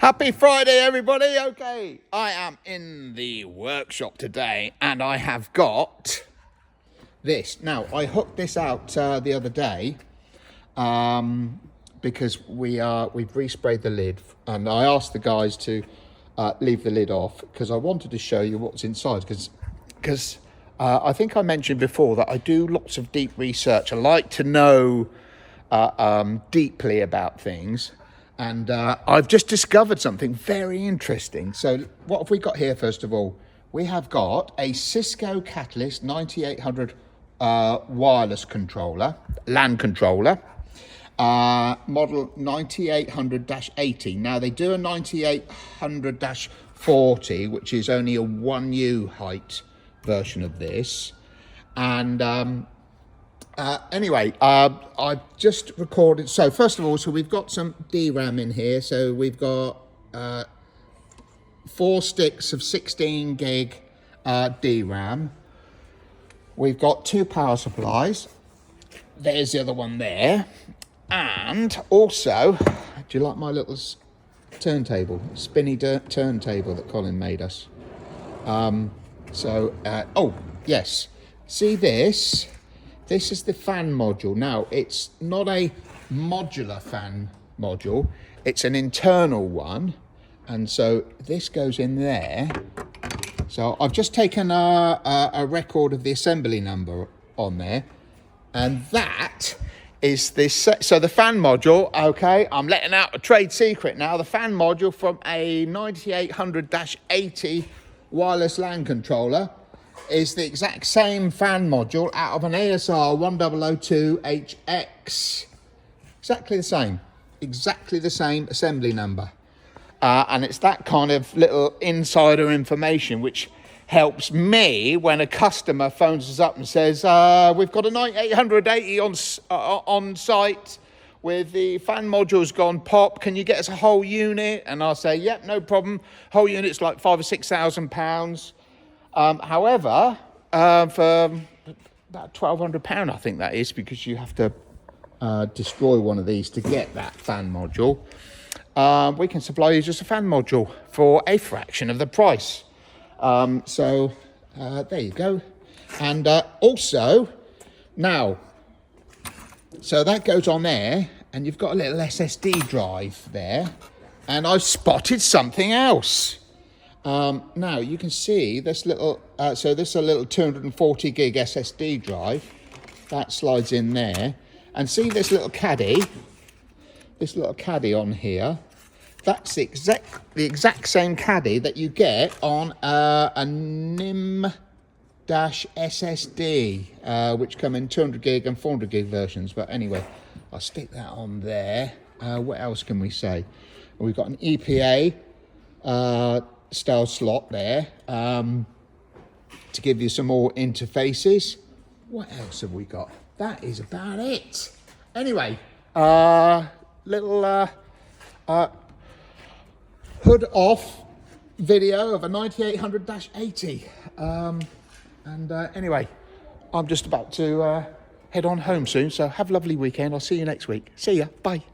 Happy Friday, everybody. Okay, I am in the workshop today and I have got this. Now, I hooked this out the other day because we've resprayed the lid, and I asked the guys to leave the lid off because I wanted to show you what's inside, because I think I mentioned before that I do lots of deep research. I like to know deeply about things. And I've just discovered something very interesting. So what have we got here, first of all? We have got a Cisco Catalyst 9800 wireless controller, LAN controller, model 9800-80. Now, they do a 9800-40, which is only a 1U height version of this. And anyway, I've just recorded. So first of all, we've got some DRAM in here. So we've got 4 sticks of 16 gig DRAM. We've got 2 power supplies. There's the other one there. And also, do you like my little turntable, spinny turntable that Colin made us? Oh yes, see this? This is the fan module. Now, it's not a modular fan module. It's an internal one. And so this goes in there. So I've just taken a record of the assembly number on there. And that is this. So the fan module, okay, I'm letting out a trade secret now. The fan module from a 9800-80 wireless LAN controller is the exact same fan module out of an ASR 1002HX. Exactly the same assembly number. And it's that kind of little insider information which helps me when a customer phones us up and says, we've got a 9880 on site with the fan module's gone pop. Can you get us a whole unit? And I'll say, yep, no problem. Whole unit's like £5,000 or £6,000. However, for about £1,200, I think that is, because you have to destroy one of these to get that fan module. We can supply you just a fan module for a fraction of the price. So there you go. And also, now, so that goes on there, and you've got a little SSD drive there, and I've spotted something else. Now you can see this little, so this is a little 240 gig SSD drive that slides in there, and see this little caddy on here. That's the exact same caddy that you get on a NIM-SSD, which come in 200 gig and 400 gig versions. But anyway, I'll stick that on there. What else can we say? We've got an EPA style slot there to give you some more interfaces. What else have we got? That is about it. Anyway, little hood off video of a 9800-80. Anyway, I'm just about to head on home soon, so have a lovely weekend. I'll see you next week. See ya. Bye.